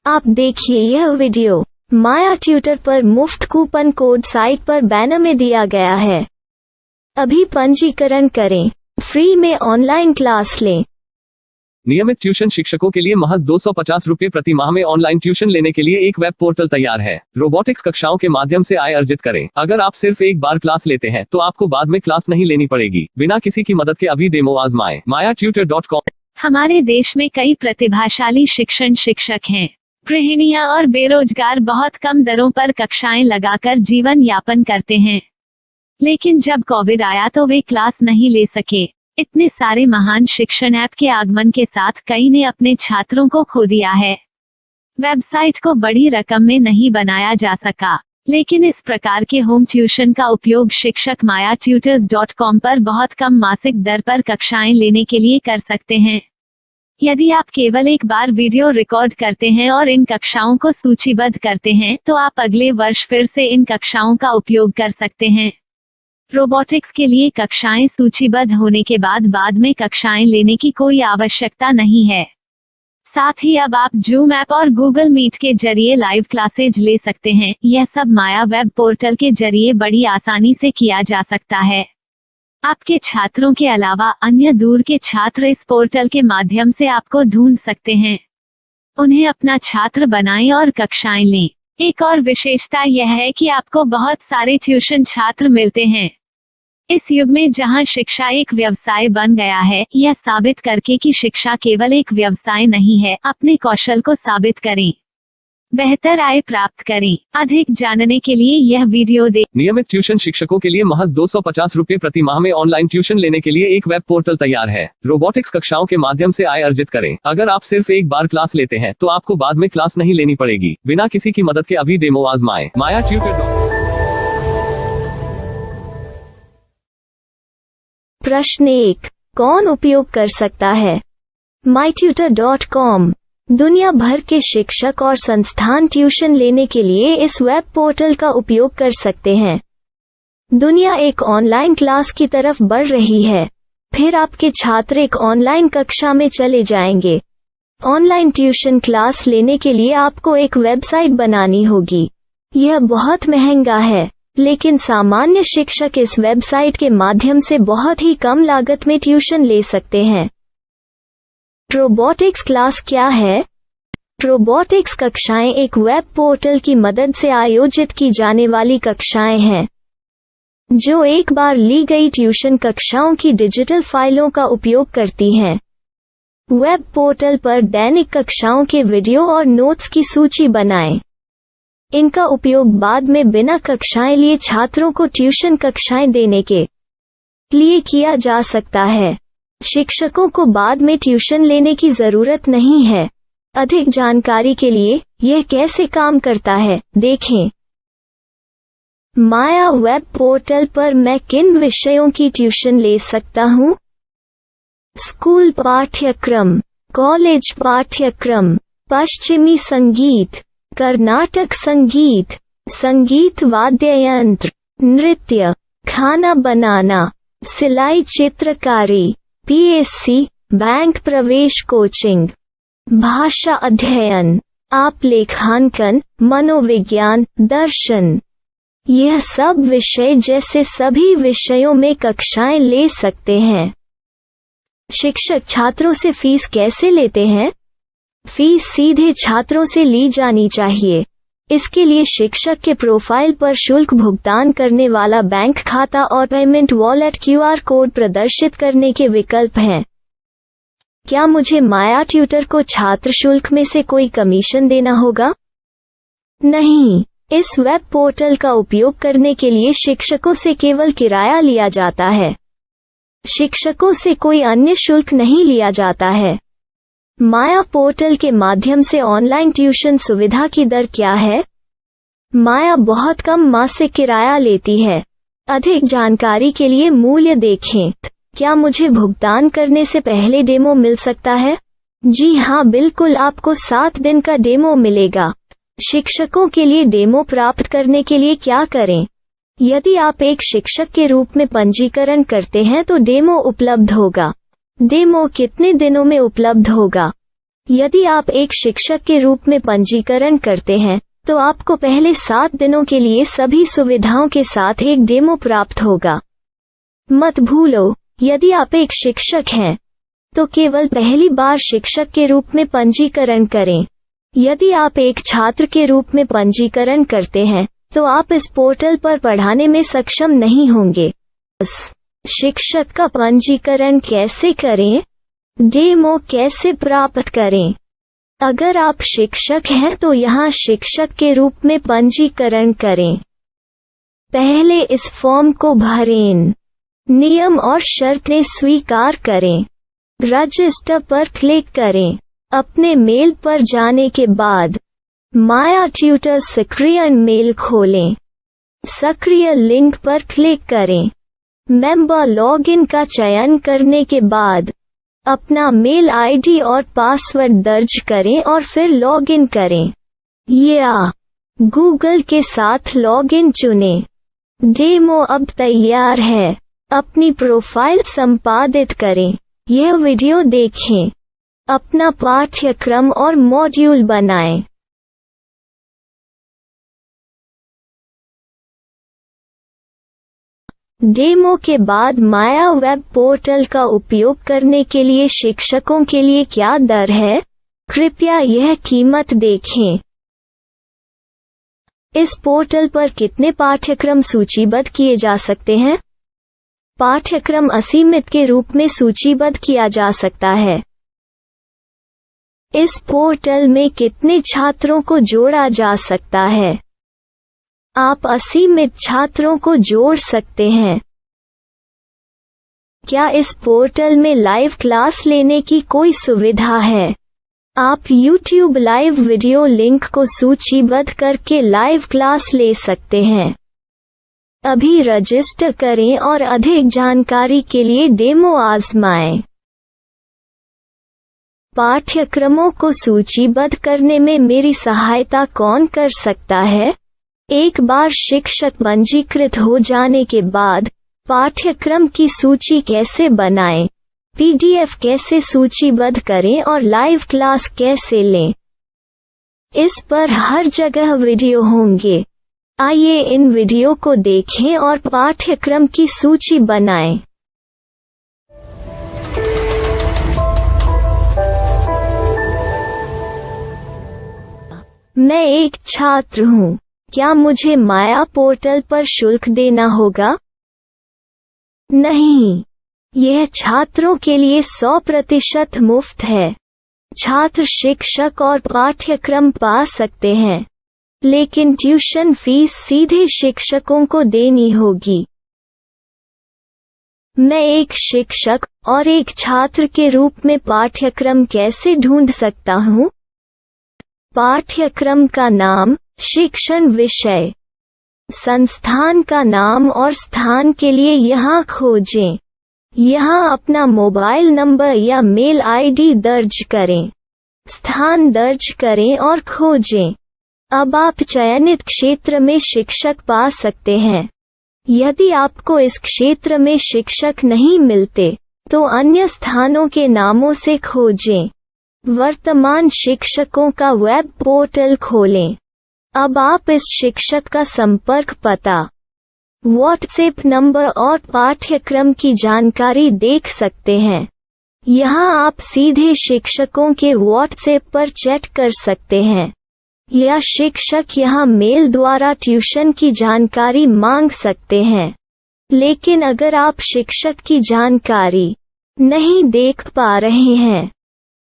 आप देखिए यह वीडियो माया ट्यूटर पर मुफ्त कूपन कोड साइट पर बैनर में दिया गया है। अभी पंजीकरण करें, फ्री में ऑनलाइन क्लास लें। नियमित ट्यूशन शिक्षकों के लिए महज 250 रुपये प्रति माह में ऑनलाइन ट्यूशन लेने के लिए एक वेब पोर्टल तैयार है। रोबोटिक्स कक्षाओं के माध्यम से आय अर्जित करें। अगर आप सिर्फ एक बार क्लास लेते हैं तो आपको बाद में क्लास नहीं लेनी पड़ेगी। बिना किसी की मदद के अभी डेमो आजमाएं। mayaTutor.com। हमारे देश में कई प्रतिभाशाली शिक्षक हैं। गृहिणियां और बेरोजगार बहुत कम दरों पर कक्षाएं लगाकर जीवन यापन करते हैं, लेकिन जब कोविड आया तो वे क्लास नहीं ले सके। इतने सारे महान शिक्षण ऐप के आगमन के साथ कई ने अपने छात्रों को खो दिया है। वेबसाइट को बड़ी रकम में नहीं बनाया जा सका, लेकिन इस प्रकार के होम ट्यूशन का उपयोग शिक्षक mayaTutors.com पर बहुत कम मासिक दर पर कक्षाएं लेने के लिए कर सकते हैं। यदि आप केवल एक बार वीडियो रिकॉर्ड करते हैं और इन कक्षाओं को सूचीबद्ध करते हैं तो आप अगले वर्ष फिर से इन कक्षाओं का उपयोग कर सकते हैं। रोबोटिक्स के लिए कक्षाएं सूचीबद्ध होने के बाद में कक्षाएं लेने की कोई आवश्यकता नहीं है। साथ ही अब आप जूम ऐप और गूगल मीट के जरिए लाइव क्लासेज ले सकते हैं। यह सब माया वेब पोर्टल के जरिए बड़ी आसानी से किया जा सकता है। आपके छात्रों के अलावा अन्य दूर के छात्र इस पोर्टल के माध्यम से आपको ढूंढ सकते हैं। उन्हें अपना छात्र बनाएं और कक्षाएं लें। एक और विशेषता यह है कि आपको बहुत सारे ट्यूशन छात्र मिलते हैं। इस युग में जहां शिक्षा एक व्यवसाय बन गया है, यह साबित करके कि शिक्षा केवल एक व्यवसाय नहीं है, अपने कौशल को साबित करें, बेहतर आय प्राप्त करें। अधिक जानने के लिए यह वीडियो देखें। नियमित ट्यूशन शिक्षकों के लिए महज 250 रुपये प्रति माह में ऑनलाइन ट्यूशन लेने के लिए एक वेब पोर्टल तैयार है। रोबोटिक्स कक्षाओं के माध्यम से आय अर्जित करें। अगर आप सिर्फ एक बार क्लास लेते हैं तो आपको बाद में क्लास नहीं लेनी पड़ेगी। बिना किसी की मदद के अभी डेमो आजमाएं। mayaTutor। प्रश्न 1, कौन उपयोग कर सकता है? myTutor.com। दुनिया भर के शिक्षक और संस्थान ट्यूशन लेने के लिए इस वेब पोर्टल का उपयोग कर सकते हैं। दुनिया एक ऑनलाइन क्लास की तरफ बढ़ रही है। फिर आपके छात्र एक ऑनलाइन कक्षा में चले जाएंगे। ऑनलाइन ट्यूशन क्लास लेने के लिए आपको एक वेबसाइट बनानी होगी। यह बहुत महंगा है, लेकिन सामान्य शिक्षक इस वेबसाइट के माध्यम से बहुत ही कम लागत में ट्यूशन ले सकते हैं। रोबोटिक्स क्लास क्या है? रोबोटिक्स कक्षाएं एक वेब पोर्टल की मदद से आयोजित की जाने वाली कक्षाएं हैं, जो एक बार ली गई ट्यूशन कक्षाओं की डिजिटल फाइलों का उपयोग करती हैं। वेब पोर्टल पर दैनिक कक्षाओं के वीडियो और नोट्स की सूची बनाएं। इनका उपयोग बाद में बिना कक्षाएं लिए छात्रों को ट्यूशन कक्षाएं देने के लिए किया जा सकता है। शिक्षकों को बाद में ट्यूशन लेने की जरूरत नहीं है। अधिक जानकारी के लिए यह कैसे काम करता है, देखें। माया वेब पोर्टल पर मैं किन विषयों की ट्यूशन ले सकता हूँ? स्कूल पाठ्यक्रम, कॉलेज पाठ्यक्रम, पश्चिमी संगीत, कर्नाटक संगीत, संगीत वाद्य यंत्र, नृत्य, खाना बनाना, सिलाई चित्रकारी, PSC, बैंक प्रवेश कोचिंग, भाषा अध्ययन, आप लेखांकन, मनोविज्ञान, दर्शन। यह सब विषय जैसे सभी विषयों में कक्षाएं ले सकते हैं। शिक्षक छात्रों से फीस कैसे लेते हैं? फीस सीधे छात्रों से ली जानी चाहिए। इसके लिए शिक्षक के प्रोफाइल पर शुल्क भुगतान करने वाला बैंक खाता और पेमेंट वॉलेट QR कोड प्रदर्शित करने के विकल्प हैं। क्या मुझे माया ट्यूटर को छात्र शुल्क में से कोई कमीशन देना होगा? नहीं, इस वेब पोर्टल का उपयोग करने के लिए शिक्षकों से केवल किराया लिया जाता है। शिक्षकों से कोई अन्य शुल्क नहीं लिया जाता है। माया पोर्टल के माध्यम से ऑनलाइन ट्यूशन सुविधा की दर क्या है? माया बहुत कम मासिक किराया लेती है। अधिक जानकारी के लिए मूल्य देखें। क्या मुझे भुगतान करने से पहले डेमो मिल सकता है? जी हाँ, बिल्कुल, आपको 7 दिन का डेमो मिलेगा। शिक्षकों के लिए डेमो प्राप्त करने के लिए क्या करें? यदि आप एक शिक्षक के रूप में पंजीकरण करते हैं तो डेमो उपलब्ध होगा। डेमो कितने दिनों में उपलब्ध होगा? यदि आप एक शिक्षक के रूप में पंजीकरण करते हैं तो आपको पहले 7 दिनों के लिए सभी सुविधाओं के साथ एक डेमो प्राप्त होगा। मत भूलो, यदि आप एक शिक्षक हैं तो केवल पहली बार शिक्षक के रूप में पंजीकरण करें। यदि आप एक छात्र के रूप में पंजीकरण करते हैं तो आप इस पोर्टल पर पढ़ाने में सक्षम नहीं होंगे। शिक्षक का पंजीकरण कैसे करें? डेमो कैसे प्राप्त करें? अगर आप शिक्षक हैं तो यहाँ शिक्षक के रूप में पंजीकरण करें। पहले इस फॉर्म को भरें। नियम और शर्तें स्वीकार करें। रजिस्टर पर क्लिक करें। अपने मेल पर जाने के बाद माया ट्यूटर सक्रिय मेल खोलें। सक्रिय लिंक पर क्लिक करें। मेंबर लॉगिन का चयन करने के बाद अपना मेल आईडी और पासवर्ड दर्ज करें और फिर लॉगिन करें या गूगल के साथ लॉगिन चुनें। डेमो अब तैयार है। अपनी प्रोफाइल संपादित करें। यह वीडियो देखें। अपना पाठ्यक्रम और मॉड्यूल बनाएं। डेमो के बाद माया वेब पोर्टल का उपयोग करने के लिए शिक्षकों के लिए क्या दर है? कृपया यह कीमत देखें। इस पोर्टल पर कितने पाठ्यक्रम सूचीबद्ध किए जा सकते हैं? पाठ्यक्रम असीमित के रूप में सूचीबद्ध किया जा सकता है। इस पोर्टल में कितने छात्रों को जोड़ा जा सकता है? आप असीमित छात्रों को जोड़ सकते हैं। क्या इस पोर्टल में लाइव क्लास लेने की कोई सुविधा है? आप YouTube लाइव वीडियो लिंक को सूचीबद्ध करके लाइव क्लास ले सकते हैं। अभी रजिस्टर करें और अधिक जानकारी के लिए डेमो आजमाएं। पाठ्यक्रमों को सूचीबद्ध करने में मेरी सहायता कौन कर सकता है? एक बार शिक्षक पंजीकृत हो जाने के बाद पाठ्यक्रम की सूची कैसे बनाएं, PDF कैसे सूचीबद्ध करें और लाइव क्लास कैसे लें, इस पर हर जगह वीडियो होंगे। आइए इन वीडियो को देखें और पाठ्यक्रम की सूची बनाएं। मैं एक छात्र हूँ। क्या मुझे माया पोर्टल पर शुल्क देना होगा? नहीं, यह छात्रों के लिए 100% मुफ्त है। छात्र शिक्षक और पाठ्यक्रम पा सकते हैं, लेकिन ट्यूशन फीस सीधे शिक्षकों को देनी होगी। मैं एक शिक्षक और एक छात्र के रूप में पाठ्यक्रम कैसे ढूंढ सकता हूँ? पाठ्यक्रम का नाम, शिक्षण विषय, संस्थान का नाम और स्थान के लिए यहाँ खोजें। यहाँ अपना मोबाइल नंबर या मेल आईडी दर्ज करें। स्थान दर्ज करें और खोजें। अब आप चयनित क्षेत्र में शिक्षक पा सकते हैं। यदि आपको इस क्षेत्र में शिक्षक नहीं मिलते तो अन्य स्थानों के नामों से खोजें। वर्तमान शिक्षकों का वेब पोर्टल खोलें। अब आप इस शिक्षक का संपर्क पता, व्हाट्सएप नंबर और पाठ्यक्रम की जानकारी देख सकते हैं। यहाँ आप सीधे शिक्षकों के व्हाट्सएप पर चैट कर सकते हैं या शिक्षक यहाँ मेल द्वारा ट्यूशन की जानकारी मांग सकते हैं। लेकिन अगर आप शिक्षक की जानकारी नहीं देख पा रहे हैं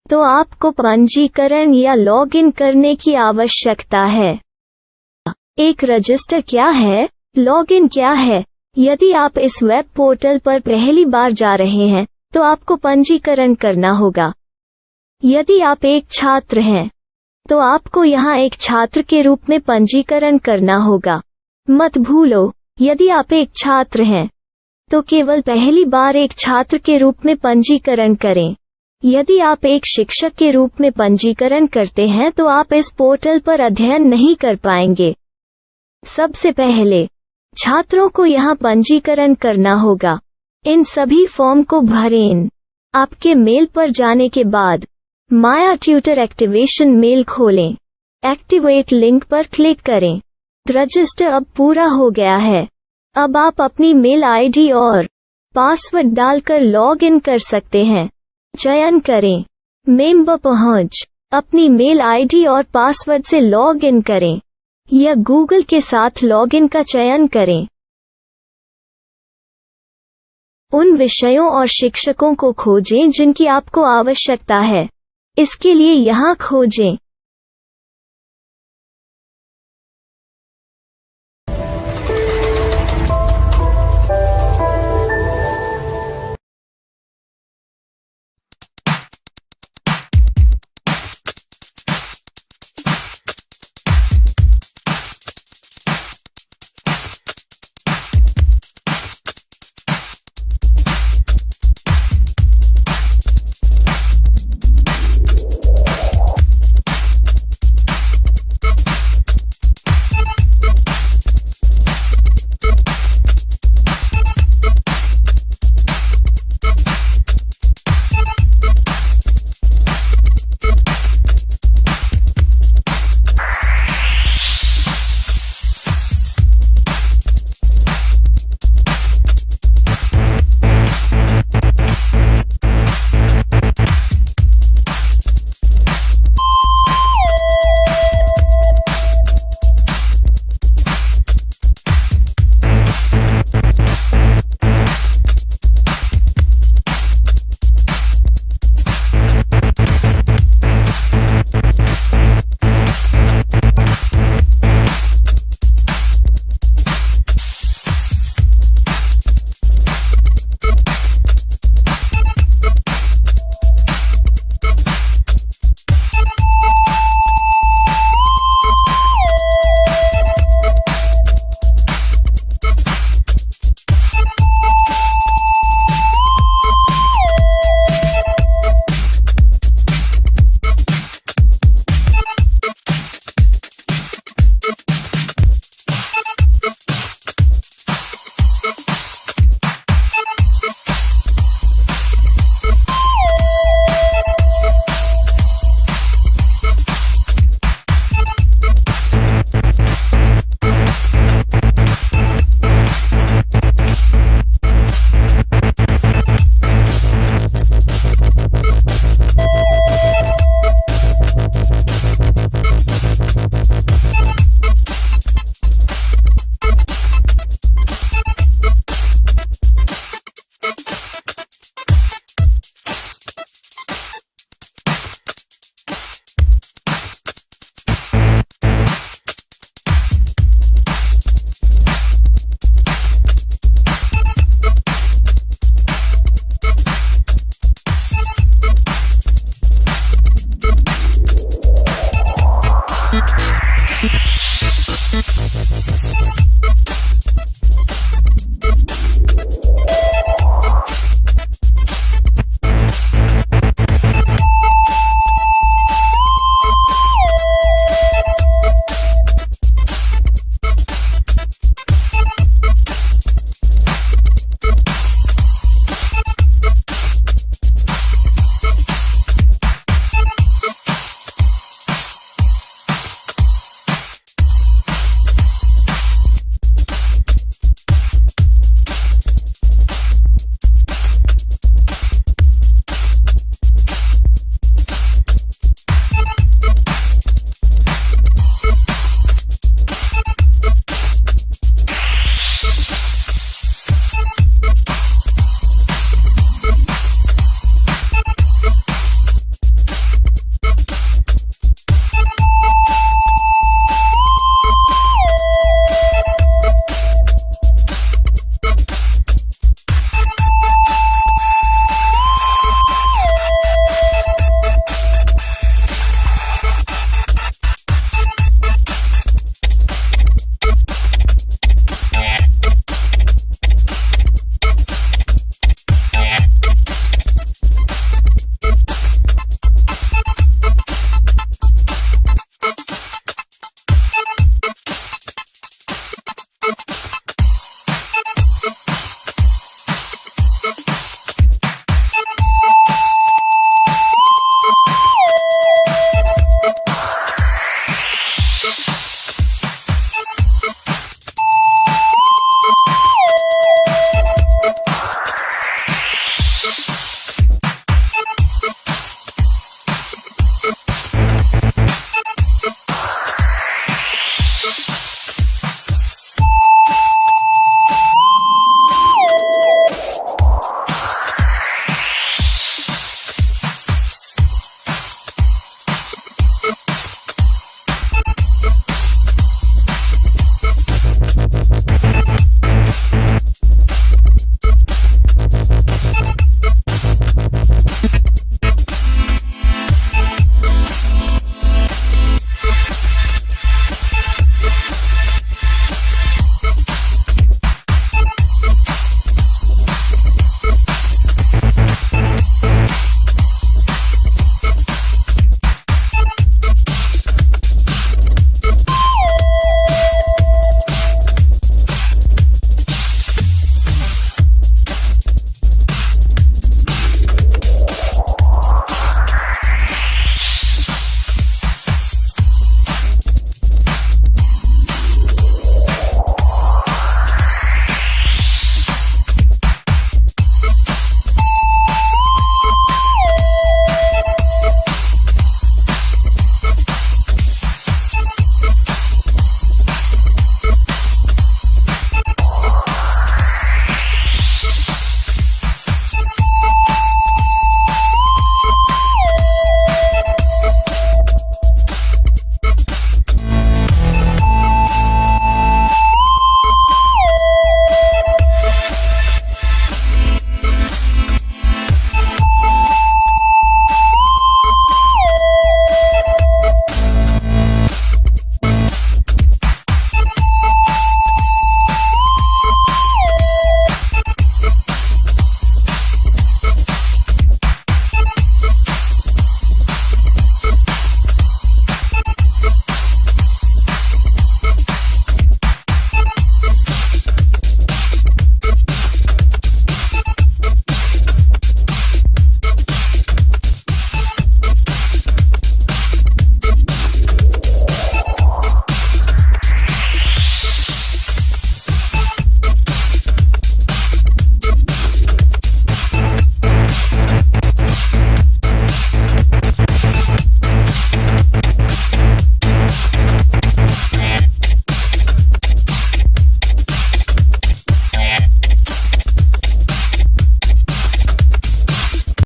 तो आपको पंजीकरण या लॉगिन करने की आवश्यकता है। एक रजिस्टर क्या है? लॉगिन क्या है? यदि आप इस वेब पोर्टल पर पहली बार जा रहे हैं तो आपको पंजीकरण करना होगा। यदि आप एक छात्र हैं तो आपको यहाँ एक छात्र के रूप में पंजीकरण करना होगा। मत भूलो, यदि आप एक छात्र हैं तो केवल पहली बार एक छात्र के रूप में पंजीकरण करें। यदि आप एक शिक्षक के रूप में पंजीकरण करते हैं तो आप इस पोर्टल पर अध्ययन नहीं कर पाएंगे। सबसे पहले छात्रों को यहाँ पंजीकरण करना होगा। इन सभी फॉर्म को भरें। आपके मेल पर जाने के बाद माया ट्यूटर एक्टिवेशन मेल खोलें। एक्टिवेट लिंक पर क्लिक करें। रजिस्टर अब पूरा हो गया है। अब आप अपनी मेल आईडी और पासवर्ड डालकर लॉग इन कर सकते हैं। चयन करें मेंबर पहुंच। अपनी मेल आईडी और पासवर्ड से लॉग इन करें या गूगल के साथ लॉगिन का चयन करें। उन विषयों और शिक्षकों को खोजें जिनकी आपको आवश्यकता है। इसके लिए यहाँ खोजें।